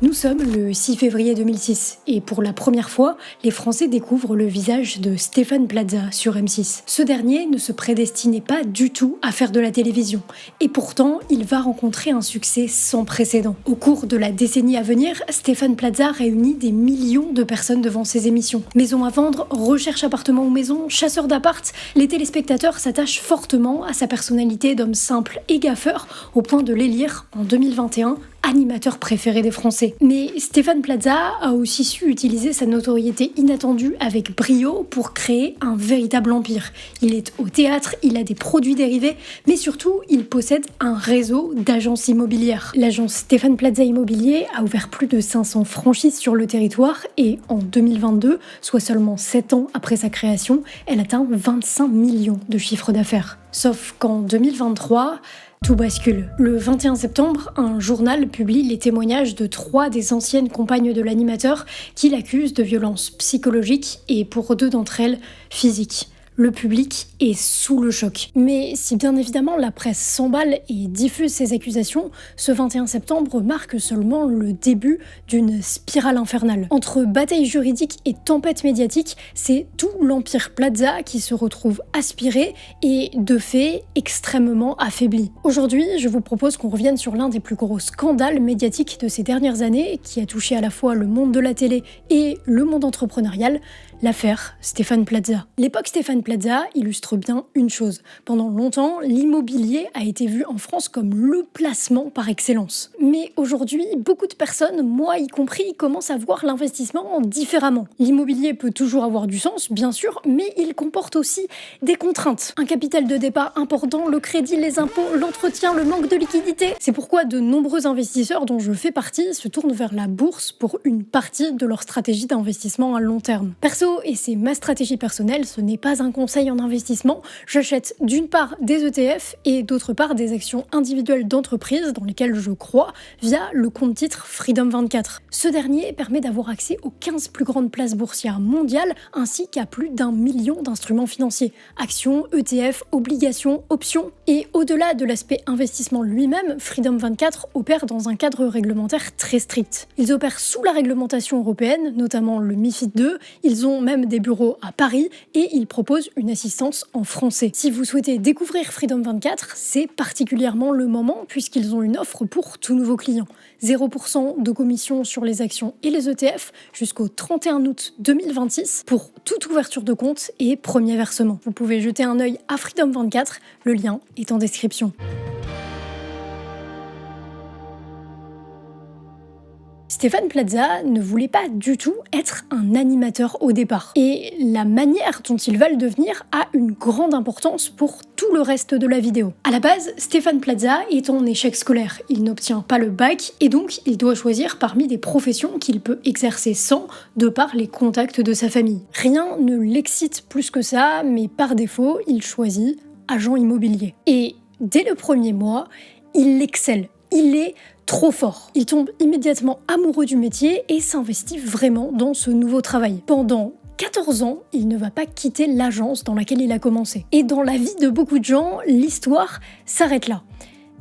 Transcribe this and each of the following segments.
Nous sommes le 6 février 2006 et pour la première fois, les Français découvrent le visage de Stéphane Plaza sur M6. Ce dernier ne se prédestinait pas du tout à faire de la télévision et pourtant, il va rencontrer un succès sans précédent. Au cours de la décennie à venir, Stéphane Plaza réunit des millions de personnes devant ses émissions. Maison à vendre, recherche appartement ou maison, chasseur d'appart, les téléspectateurs s'attachent fortement à sa personnalité d'homme simple et gaffeur au point de l'élire en 2021 animateur préféré des Français. Mais Stéphane Plaza a aussi su utiliser sa notoriété inattendue avec brio pour créer un véritable empire. Il est au théâtre, il a des produits dérivés, mais surtout, il possède un réseau d'agences immobilières. L'agence Stéphane Plaza Immobilier a ouvert plus de 500 franchises sur le territoire et en 2022, soit seulement 7 ans après sa création, elle atteint 25 millions de chiffre d'affaires. Sauf qu'en 2023, tout bascule. Le 21 septembre, un journal publie les témoignages de 3 des anciennes compagnes de l'animateur qui l'accusent de violences psychologiques et pour 2 d'entre elles, physiques. Le public est sous le choc. Mais si bien évidemment la presse s'emballe et diffuse ces accusations, ce 21 septembre marque seulement le début d'une spirale infernale. Entre bataille juridique et tempête médiatique, c'est tout l'empire Plaza qui se retrouve aspiré et de fait extrêmement affaibli. Aujourd'hui, je vous propose qu'on revienne sur l'un des plus gros scandales médiatiques de ces dernières années qui a touché à la fois le monde de la télé et le monde entrepreneurial, l'affaire Stéphane Plaza. L'époque Stéphane Plaza illustre bien une chose. Pendant longtemps, l'immobilier a été vu en France comme le placement par excellence. Mais aujourd'hui, beaucoup de personnes, moi y compris, commencent à voir l'investissement différemment. L'immobilier peut toujours avoir du sens, bien sûr, mais il comporte aussi des contraintes. Un capital de départ important, le crédit, les impôts, l'entretien, le manque de liquidité. C'est pourquoi de nombreux investisseurs dont je fais partie se tournent vers la bourse pour une partie de leur stratégie d'investissement à long terme. Perso, et c'est ma stratégie personnelle, ce n'est pas un conseil en investissement, j'achète d'une part des ETF et d'autre part des actions individuelles d'entreprises dans lesquelles je crois via le compte titre Freedom 24. Ce dernier permet d'avoir accès aux 15 plus grandes places boursières mondiales ainsi qu'à plus d'1 million d'instruments financiers, actions, ETF, obligations, options. Et au-delà de l'aspect investissement lui-même, Freedom 24 opère dans un cadre réglementaire très strict. Ils opèrent sous la réglementation européenne, notamment le MiFID II, ils ont même des bureaux à Paris et ils proposent une assistance en français. Si vous souhaitez découvrir Freedom 24, c'est particulièrement le moment puisqu'ils ont une offre pour tous nouveaux clients. 0% de commission sur les actions et les ETF jusqu'au 31 août 2026 pour toute ouverture de compte et premier versement. Vous pouvez jeter un œil à Freedom 24, le lien est en description. Stéphane Plaza ne voulait pas du tout être un animateur au départ. Et la manière dont il va le devenir a une grande importance pour tout le reste de la vidéo. À la base, Stéphane Plaza est en échec scolaire. Il n'obtient pas le bac et donc il doit choisir parmi des professions qu'il peut exercer sans, de par les contacts de sa famille. Rien ne l'excite plus que ça, mais par défaut, il choisit agent immobilier. Et dès le premier mois, il excelle. Il est trop fort. Il tombe immédiatement amoureux du métier et s'investit vraiment dans ce nouveau travail. Pendant 14 ans, il ne va pas quitter l'agence dans laquelle il a commencé. Et dans la vie de beaucoup de gens, l'histoire s'arrête là.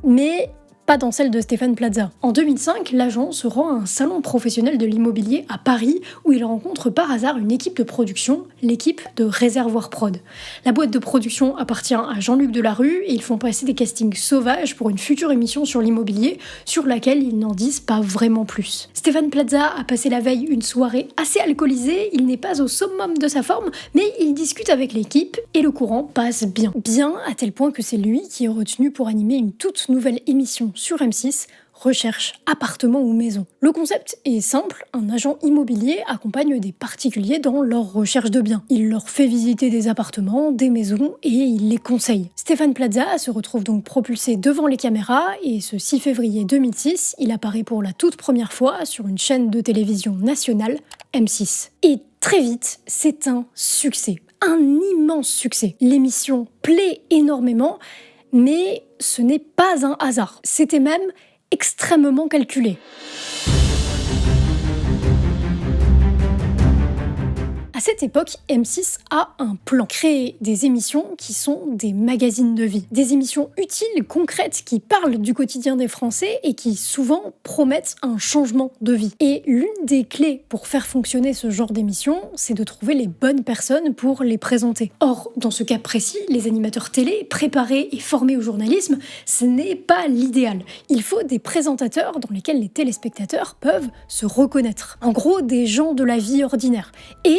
Mais pas dans celle de Stéphane Plaza. En 2005, l'agent se rend à un salon professionnel de l'immobilier à Paris où il rencontre par hasard une équipe de production, l'équipe de Réservoir Prod. La boîte de production appartient à Jean-Luc Delarue et ils font passer des castings sauvages pour une future émission sur l'immobilier sur laquelle ils n'en disent pas vraiment plus. Stéphane Plaza a passé la veille une soirée assez alcoolisée, il n'est pas au summum de sa forme, mais il discute avec l'équipe et le courant passe bien. Bien à tel point que c'est lui qui est retenu pour animer une toute nouvelle émission sur M6, recherche appartement ou maison. Le concept est simple, un agent immobilier accompagne des particuliers dans leur recherche de biens. Il leur fait visiter des appartements, des maisons et il les conseille. Stéphane Plaza se retrouve donc propulsé devant les caméras et ce 6 février 2006, il apparaît pour la toute première fois sur une chaîne de télévision nationale, M6. Et très vite, c'est un succès. Un immense succès. L'émission plaît énormément, mais ce n'est pas un hasard. C'était même extrêmement calculé. À cette époque, M6 a un plan. Créer des émissions qui sont des magazines de vie. Des émissions utiles, concrètes, qui parlent du quotidien des Français et qui souvent promettent un changement de vie. Et l'une des clés pour faire fonctionner ce genre d'émission, c'est de trouver les bonnes personnes pour les présenter. Or, dans ce cas précis, les animateurs télé, préparés et formés au journalisme, ce n'est pas l'idéal. Il faut des présentateurs dans lesquels les téléspectateurs peuvent se reconnaître. En gros, des gens de la vie ordinaire. Et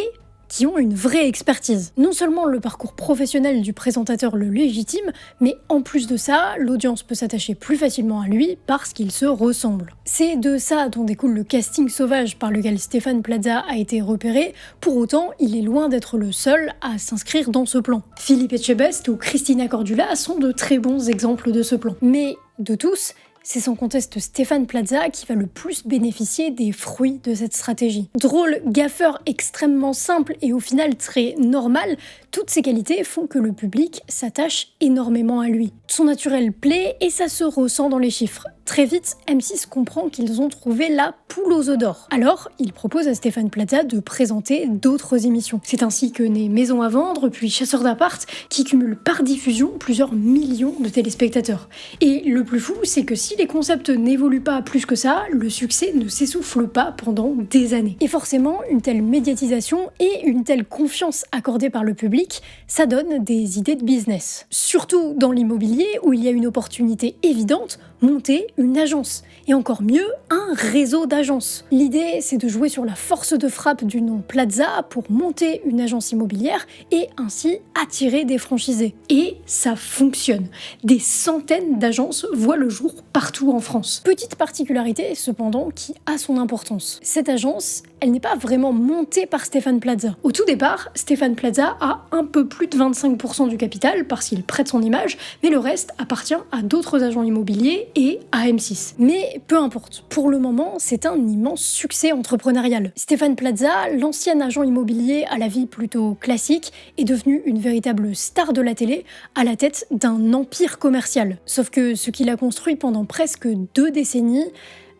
qui ont une vraie expertise. Non seulement le parcours professionnel du présentateur le légitime, mais en plus de ça, l'audience peut s'attacher plus facilement à lui parce qu'il se ressemble. C'est de ça dont découle le casting sauvage par lequel Stéphane Plaza a été repéré, pour autant, il est loin d'être le seul à s'inscrire dans ce plan. Philippe Etchebest ou Christina Cordula sont de très bons exemples de ce plan. Mais de tous, c'est sans conteste Stéphane Plaza qui va le plus bénéficier des fruits de cette stratégie. Drôle, gaffeur, extrêmement simple et au final très normal, toutes ces qualités font que le public s'attache énormément à lui. Son naturel plaît et ça se ressent dans les chiffres. Très vite, M6 comprend qu'ils ont trouvé la poule aux œufs d'or. Alors, il propose à Stéphane Plaza de présenter d'autres émissions. C'est ainsi que naît Maison à vendre, puis Chasseurs d'appart, qui cumulent par diffusion plusieurs millions de téléspectateurs. Et le plus fou, c'est que si les concepts n'évoluent pas plus que ça, le succès ne s'essouffle pas pendant des années. Et forcément, une telle médiatisation et une telle confiance accordée par le public, ça donne des idées de business. Surtout dans l'immobilier, où il y a une opportunité évidente, monter une agence. Et encore mieux, un réseau d'agences. L'idée, c'est de jouer sur la force de frappe du nom Plaza pour monter une agence immobilière et ainsi attirer des franchisés. Et ça fonctionne. Des centaines d'agences voient le jour partout en France. Petite particularité, cependant, qui a son importance. Cette agence, elle n'est pas vraiment montée par Stéphane Plaza. Au tout départ, Stéphane Plaza a un peu plus de 25% du capital parce qu'il prête son image, mais le reste appartient à d'autres agents immobiliers et à M6. Mais peu importe, pour le moment, c'est un immense succès entrepreneurial. Stéphane Plaza, l'ancien agent immobilier à la vie plutôt classique, est devenu une véritable star de la télé à la tête d'un empire commercial. Sauf que ce qu'il a construit pendant presque 2 décennies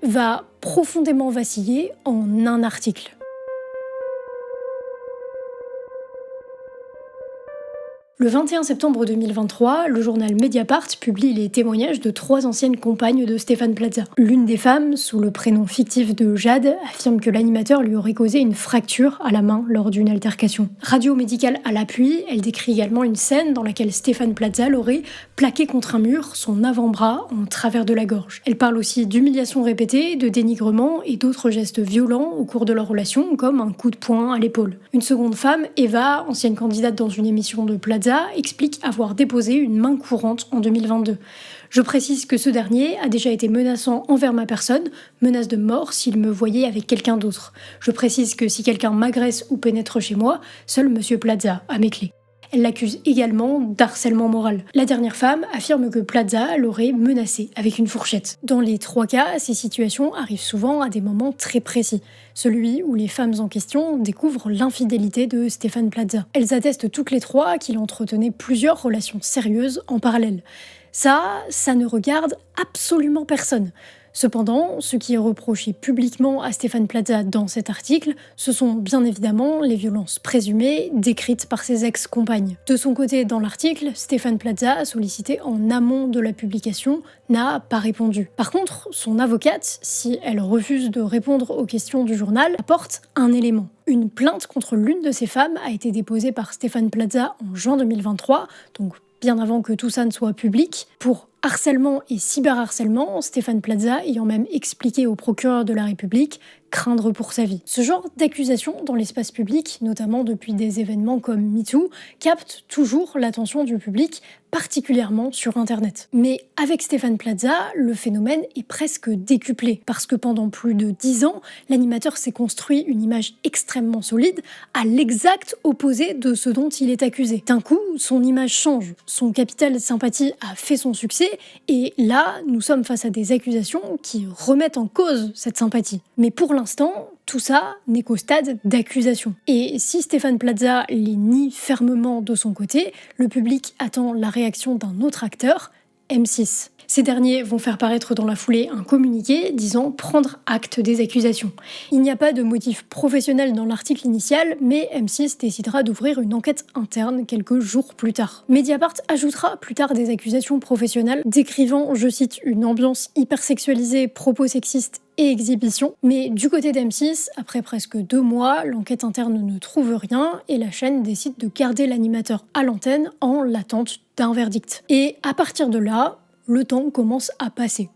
va profondément vaciller en un article. Le 21 septembre 2023, le journal Mediapart publie les témoignages de 3 anciennes compagnes de Stéphane Plaza. L'une des femmes, sous le prénom fictif de Jade, affirme que l'animateur lui aurait causé une fracture à la main lors d'une altercation. Radio médicale à l'appui, elle décrit également une scène dans laquelle Stéphane Plaza l'aurait plaqué contre un mur, son avant-bras en travers de la gorge. Elle parle aussi d'humiliations répétées, de dénigrement et d'autres gestes violents au cours de leur relation, comme un coup de poing à l'épaule. Une seconde femme, Eva, ancienne candidate dans une émission de Plaza, explique avoir déposé une main courante en 2022. Je précise que ce dernier a déjà été menaçant envers ma personne, menace de mort s'il me voyait avec quelqu'un d'autre. Je précise que si quelqu'un m'agresse ou pénètre chez moi, seul Monsieur Plaza a mes clés. Elle l'accuse également d'harcèlement moral. La dernière femme affirme que Plaza l'aurait menacée avec une fourchette. Dans les 3 cas, ces situations arrivent souvent à des moments très précis. Celui où les femmes en question découvrent l'infidélité de Stéphane Plaza. Elles attestent toutes les 3 qu'il entretenait plusieurs relations sérieuses en parallèle. Ça ne regarde absolument personne. Cependant, ce qui est reproché publiquement à Stéphane Plaza dans cet article, ce sont bien évidemment les violences présumées décrites par ses ex-compagnes. De son côté, dans l'article, Stéphane Plaza, sollicité en amont de la publication, n'a pas répondu. Par contre, son avocate, si elle refuse de répondre aux questions du journal, apporte un élément. Une plainte contre l'une de ces femmes a été déposée par Stéphane Plaza en juin 2023, donc bien avant que tout ça ne soit public, pour harcèlement et cyberharcèlement, Stéphane Plaza ayant même expliqué au procureur de la République craindre pour sa vie. Ce genre d'accusation dans l'espace public, notamment depuis des événements comme MeToo, capte toujours l'attention du public, particulièrement sur Internet. Mais avec Stéphane Plaza, le phénomène est presque décuplé, parce que pendant plus de 10 ans, l'animateur s'est construit une image extrêmement solide, à l'exact opposé de ce dont il est accusé. D'un coup, son image change, son capital de sympathie a fait son succès, et là, nous sommes face à des accusations qui remettent en cause cette sympathie. Mais pour l'instant, tout ça n'est qu'au stade d'accusation. Et si Stéphane Plaza les nie fermement de son côté, le public attend la réaction d'un autre acteur, M6. Ces derniers vont faire paraître dans la foulée un communiqué disant prendre acte des accusations. Il n'y a pas de motif professionnel dans l'article initial, mais M6 décidera d'ouvrir une enquête interne quelques jours plus tard. Mediapart ajoutera plus tard des accusations professionnelles, décrivant, je cite, une ambiance hypersexualisée, propos sexistes et exhibition. Mais du côté d'M6, après presque 2 mois, l'enquête interne ne trouve rien et la chaîne décide de garder l'animateur à l'antenne en l'attente d'un verdict. Et à partir de là, le temps commence à passer.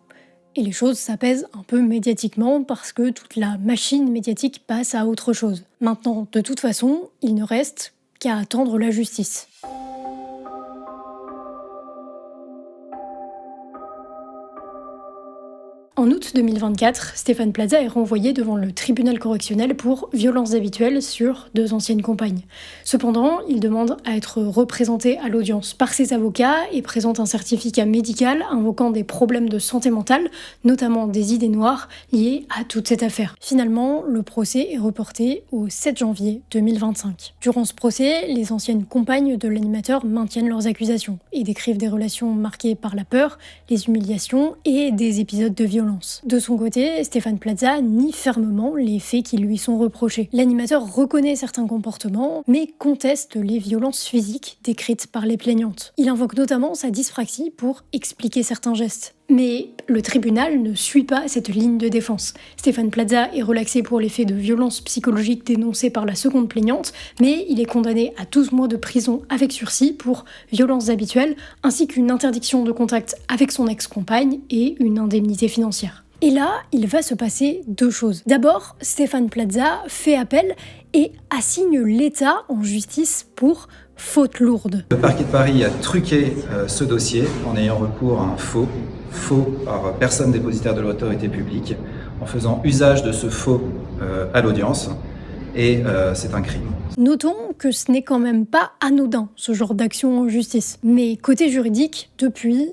Et les choses s'apaisent un peu médiatiquement parce que toute la machine médiatique passe à autre chose. Maintenant, de toute façon, il ne reste qu'à attendre la justice. En août 2024, Stéphane Plaza est renvoyé devant le tribunal correctionnel pour violences habituelles sur 2 anciennes compagnes. Cependant, il demande à être représenté à l'audience par ses avocats et présente un certificat médical invoquant des problèmes de santé mentale, notamment des idées noires liées à toute cette affaire. Finalement, le procès est reporté au 7 janvier 2025. Durant ce procès, les anciennes compagnes de l'animateur maintiennent leurs accusations et décrivent des relations marquées par la peur, les humiliations et des épisodes de violence. De son côté, Stéphane Plaza nie fermement les faits qui lui sont reprochés. L'animateur reconnaît certains comportements, mais conteste les violences physiques décrites par les plaignantes. Il invoque notamment sa dyspraxie pour expliquer certains gestes. Mais le tribunal ne suit pas cette ligne de défense. Stéphane Plaza est relaxé pour les faits de violence psychologique dénoncés par la seconde plaignante, mais il est condamné à 12 mois de prison avec sursis pour violences habituelles, ainsi qu'une interdiction de contact avec son ex-compagne et une indemnité financière. Et là, il va se passer 2 choses. D'abord, Stéphane Plaza fait appel et assigne l'État en justice pour faute lourde. Le parquet de Paris a truqué ce dossier en ayant recours à un faux par personne dépositaire de l'autorité publique, en faisant usage de ce faux à l'audience, et c'est un crime. Notons que ce n'est quand même pas anodin, ce genre d'action en justice. Mais côté juridique, depuis,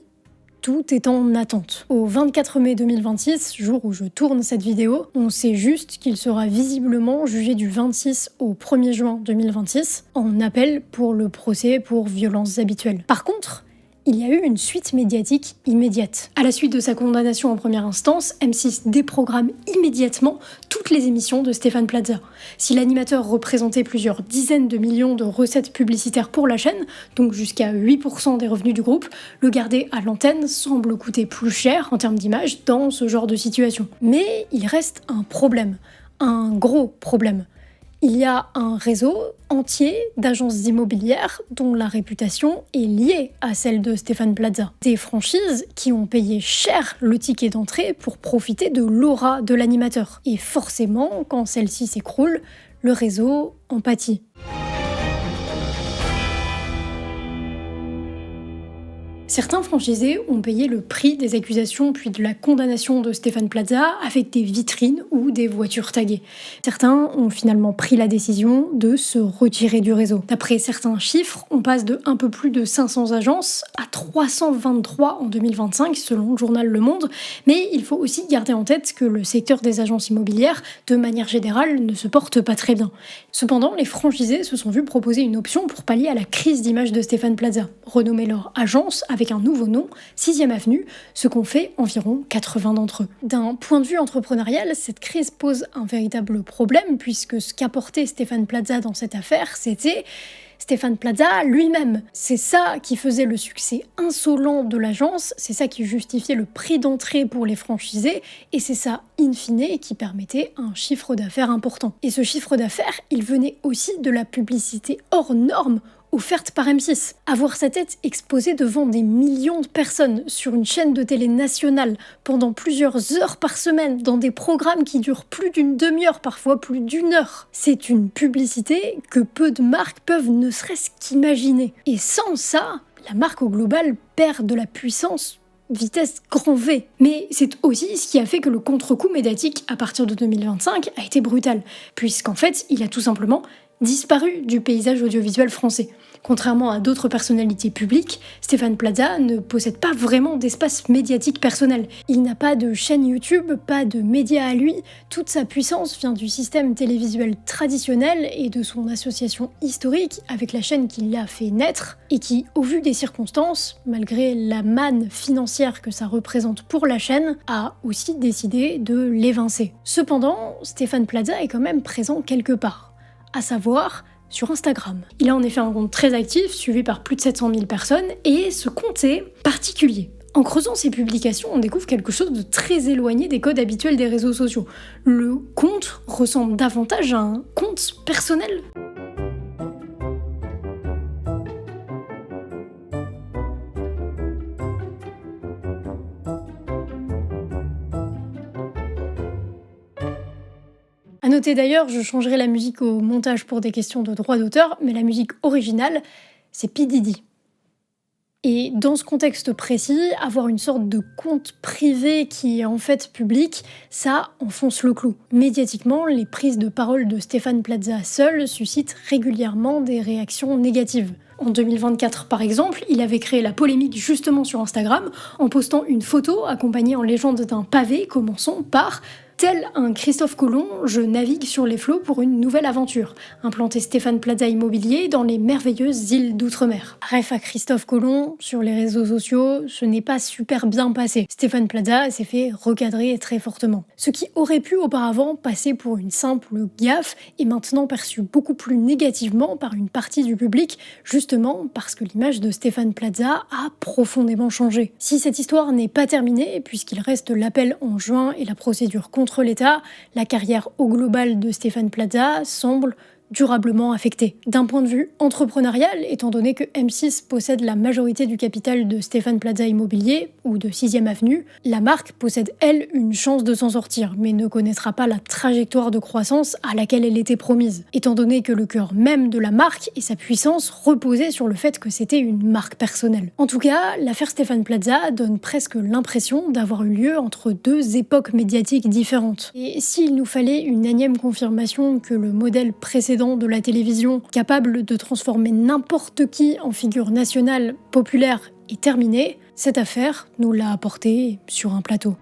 tout est en attente. Au 24 mai 2026, jour où je tourne cette vidéo, on sait juste qu'il sera visiblement jugé du 26 au 1er juin 2026 en appel pour le procès pour violences habituelles. Par contre, il y a eu une suite médiatique immédiate. À la suite de sa condamnation en première instance, M6 déprogramme immédiatement toutes les émissions de Stéphane Plaza. Si l'animateur représentait plusieurs dizaines de millions de recettes publicitaires pour la chaîne, donc jusqu'à 8% des revenus du groupe, le garder à l'antenne semble coûter plus cher en termes d'image dans ce genre de situation. Mais il reste un problème, un gros problème. Il y a un réseau entier d'agences immobilières dont la réputation est liée à celle de Stéphane Plaza. Des franchises qui ont payé cher le ticket d'entrée pour profiter de l'aura de l'animateur. Et forcément, quand celle-ci s'écroule, le réseau en pâtit. Certains franchisés ont payé le prix des accusations puis de la condamnation de Stéphane Plaza avec des vitrines ou des voitures taguées. Certains ont finalement pris la décision de se retirer du réseau. D'après certains chiffres, on passe de un peu plus de 500 agences à 323 en 2025 selon le journal Le Monde, mais il faut aussi garder en tête que le secteur des agences immobilières, de manière générale, ne se porte pas très bien. Cependant, les franchisés se sont vus proposer une option pour pallier à la crise d'image de Stéphane Plaza, renommer leur agence avec un nouveau nom, 6e Avenue, ce qu'ont fait environ 80 d'entre eux. D'un point de vue entrepreneurial, cette crise pose un véritable problème puisque ce qu'apportait Stéphane Plaza dans cette affaire, c'était Stéphane Plaza lui-même. C'est ça qui faisait le succès insolent de l'agence, c'est ça qui justifiait le prix d'entrée pour les franchisés, et c'est ça, in fine, qui permettait un chiffre d'affaires important. Et ce chiffre d'affaires, il venait aussi de la publicité hors norme offerte par M6. Avoir sa tête exposée devant des millions de personnes sur une chaîne de télé nationale pendant plusieurs heures par semaine dans des programmes qui durent plus d'une demi-heure, parfois plus d'1 heure. C'est une publicité que peu de marques peuvent ne serait-ce qu'imaginer. Et sans ça, la marque au global perd de la puissance vitesse grand V. Mais c'est aussi ce qui a fait que le contre-coup médiatique à partir de 2025 a été brutal, puisqu'en fait, il a tout simplement disparu du paysage audiovisuel français. Contrairement à d'autres personnalités publiques, Stéphane Plaza ne possède pas vraiment d'espace médiatique personnel. Il n'a pas de chaîne YouTube, pas de médias à lui, toute sa puissance vient du système télévisuel traditionnel et de son association historique avec la chaîne qui l'a fait naître et qui, au vu des circonstances, malgré la manne financière que ça représente pour la chaîne, a aussi décidé de l'évincer. Cependant, Stéphane Plaza est quand même présent quelque part, à savoir sur Instagram. Il a en effet un compte très actif, suivi par plus de 700 000 personnes, et ce compte est particulier. En creusant ses publications, on découvre quelque chose de très éloigné des codes habituels des réseaux sociaux. Le compte ressemble davantage à un compte personnel. À noter d'ailleurs, je changerai la musique au montage pour des questions de droit d'auteur, mais la musique originale, c'est P. Diddy. Et dans ce contexte précis, avoir une sorte de compte privé qui est en fait public, ça enfonce le clou. Médiatiquement, les prises de parole de Stéphane Plaza seul suscitent régulièrement des réactions négatives. En 2024, par exemple, il avait créé la polémique justement sur Instagram en postant une photo accompagnée en légende d'un pavé commençant par « Tel un Christophe Colomb, je navigue sur les flots pour une nouvelle aventure. Implanté Stéphane Plaza Immobilier dans les merveilleuses îles d'outre-mer. » Bref, à Christophe Colomb, sur les réseaux sociaux, ce n'est pas super bien passé. Stéphane Plaza s'est fait recadrer très fortement. Ce qui aurait pu auparavant passer pour une simple gaffe est maintenant perçu beaucoup plus négativement par une partie du public, justement parce que l'image de Stéphane Plaza a profondément changé. Si cette histoire n'est pas terminée, puisqu'il reste l'appel en juin et la procédure contre l'État, la carrière au global de Stéphane Plaza semble durablement affectée. D'un point de vue entrepreneurial, étant donné que M6 possède la majorité du capital de Stéphane Plaza Immobilier, ou de 6ème Avenue, la marque possède, elle, une chance de s'en sortir, mais ne connaîtra pas la trajectoire de croissance à laquelle elle était promise, étant donné que le cœur même de la marque et sa puissance reposaient sur le fait que c'était une marque personnelle. En tout cas, l'affaire Stéphane Plaza donne presque l'impression d'avoir eu lieu entre deux époques médiatiques différentes. Et s'il nous fallait une énième confirmation que le modèle précédent de la télévision, capable de transformer n'importe qui en figure nationale populaire, est terminée, cette affaire nous l'a apporté sur un plateau.